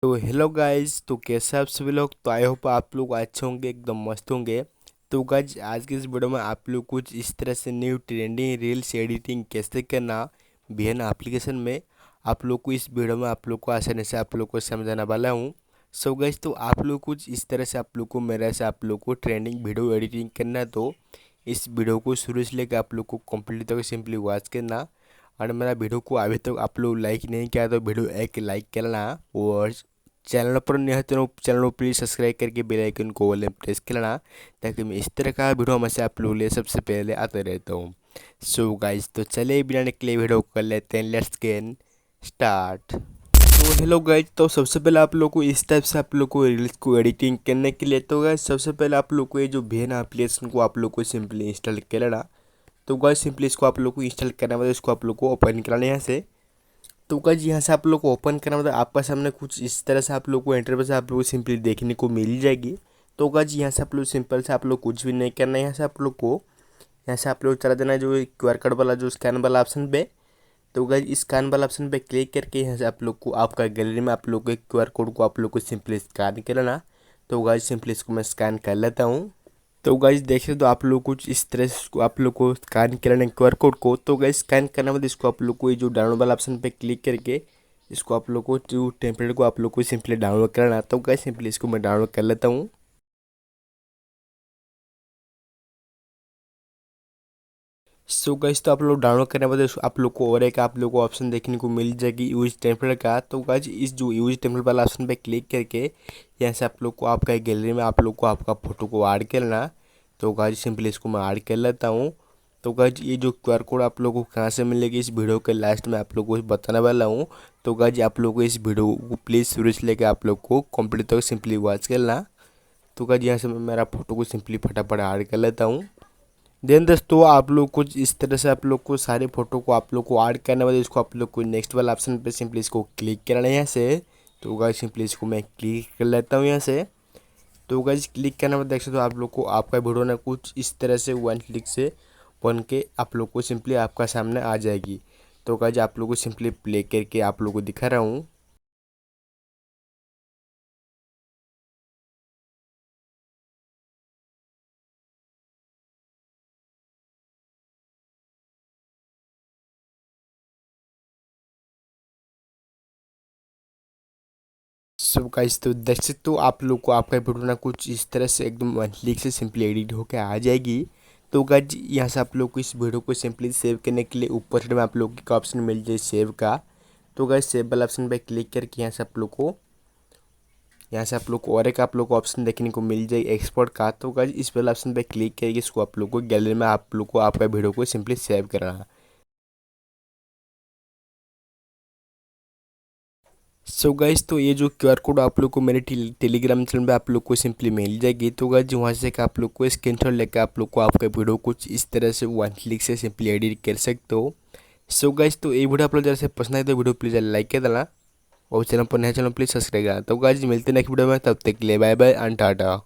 तो hello guys, तो कैसे आप सभी लोग। तो आई होप आप लोग अच्छे होंगे, एकदम मस्त होंगे। तो गाइस आज की इस वीडियो में आप लोग कुछ इस तरह से न्यू ट्रेंडिंग रील्स एडिटिंग कैसे करना वीएन एप्लीकेशन में आप लोग को इस वीडियो में आप लोग को आसानी से आप लोग को समझाने वाला हूँ। सो गाइस तो आप लोग कुछ इस तरह से आप लोग को मेरे से आप लोग को ट्रेंडिंग वीडियो एडिटिंग करना है। तो इस वीडियो को शुरू से लेकर आप लोग को कंप्लीट तक सिंपली वॉच करना। और मेरा वीडियो को अभी तक आप लोग लाइक नहीं किया तो वीडियो एक लाइक करना। और चैनल पर नए हैं तो चैनल को प्लीज़ सब्सक्राइब करके बेल आइकन को ऑल में प्रेस कर लेना, ताकि मैं इस तरह का वीडियो हमेशा आप लोगों के लिए सबसे पहले आते रहता हूँ। सो गाइस तो चलिए बिना निकले वीडियो कर लेते हैं। Let's get start. तो हेलो गाइस, तो सबसे पहले आप लोग को इस टाइप से आप लोग को रील्स को एडिटिंग करने के लिए तो गाइस सबसे पहले आप लोग को ये जो वीएन एप्लीकेशन को आप लोग को सिंपली इंस्टॉल कर लेना। तो गाइस सिंपली इसको आप लोग को इंस्टॉल करने के बाद इसको आप लोग को ओपन कराना यहाँ से। तो गाइस यहाँ से आप लोग को ओपन करना मतलब आपका सामने कुछ इस तरह से आप लोग को इंटरफेस आप लोग को सिंपली देखने को मिल जाएगी। तो गाइस यहाँ से आप लोग सिंपल से आप लोग कुछ भी नहीं करना है। यहाँ से आप लोग को यहाँ से आप लोग चला देना है जो क्यूआर कोड वाला जो स्कैन वाला ऑप्शन पे। तो गाइस इस स्कैन वाला ऑप्शन पे क्लिक करके यहाँ से आप लोग को आपका गैलरी में आप लोग के क्यूआर कोड को आप लोग को सिंपली स्कैन कर लेना। तो गाइस सिंपली इसको मैं स्कैन कर लेता हूँ। तो गाइस देखिए तो आप लोग कुछ इस तरह से इसको आप लोग को स्कैन करना है क्यूआर कोड को। तो गाइस स्कैन करने के बाद इसको आप लोग को ये जो डाउनलोड वाला ऑप्शन पे क्लिक करके इसको आप लोग को जो टेम्पलेट को आप लोग को सिंपली डाउनलोड करना। तो गाइस सिंपली इसको मैं डाउनलोड कर लेता हूँ। सो गाइस तो आप लोग डाउनलोड करने के बाद आप लोग को और एक आप लोग को ऑप्शन देखने को मिल जाएगी यूज टेम्पलेट का। तो गाइस इस जो यूज टेम्पलेट वाला ऑप्शन पे क्लिक करके यहाँ से आप लोग को आपका गैलरी में आप लोग को आपका फोटो को ऐड करना। तो गाइस सिंपली इसको मैं ऐड कर लेता हूँ। तो गाइस ये जो क्यूआर कोड आप लोगों को कहाँ से मिलेगी इस वीडियो के लास्ट में आप लोगों को बताने वाला हूँ। तो गाइस आप लोगों को इस वीडियो को प्लीज़ शुरू से लेकर आप लोग को कंप्लीट तक सिंपली वॉच करना। तो गाइस यहाँ से मैं मेरा फोटो को सिंपली फटाफट ऐड कर लेता हूँ। देन दोस्तों आप लोग कुछ इस तरह से आप लोग को सारे फोटो को आप लोग को ऐड करने वाले इसको आप लोग को नेक्स्ट वाला ऑप्शन पे सिंपली इसको क्लिक करना है यहाँ से। तो गाइस सिंपली इसको मैं क्लिक कर लेता हूँ यहाँ से। तो गाइस क्लिक करने के बाद देख सकते हो आप लोग को आपका वीडियो ना कुछ इस तरह से वन क्लिक से बन के आप लोग को सिंपली आपका सामने आ जाएगी। तो गाइस आप लोग को सिंपली प्ले करके आप लोग को दिखा रहा हूँ। सो गाइस तो देख सकते हो आप लोग को आपका वीडियो ना कुछ इस तरह से एकदम वन क्लिक से सिंपली एडिट होकर आ जाएगी। तो गाइस यहाँ से आप लोग को इस वीडियो को सिंपली सेव करने के लिए ऊपर साइड में आप लोग को ऑप्शन मिल जाए सेव का। तो गाइस सेव वाला ऑप्शन पे क्लिक करके यहाँ से आप लोग को और एक आप लोग को ऑप्शन देखने को मिल जाए एक्सपोर्ट का। तो गाइस इस वाला ऑप्शन पे क्लिक करके इसको आप लोग को गैलरी में आप लोग को आपका वीडियो को सिंपली सेव करना। सो गाइस तो ये जो क्यूआर कोड आप लोग को मेरे टेलीग्राम चैनल पे आप लोग को सिंपली मिल जाएगी। तो गाइस वहाँ से आप लोग को स्क्रीनशॉट लेकर आप लोग को आपका वीडियो कुछ इस तरह से वन क्लिक से सिंपली एडिट कर सकते हो। सो गाइस तो ये वीडियो आप लोग जैसे पसंद है तो वीडियो प्लीज़ लाइक कर देना और चैनल पर नया चैनल प्लीज़ सब्सक्राइब करना। तो गाइस मिलते हैं नेक्स्ट वीडियो में, तब तक के लिए बाय बाय एंड टाटा।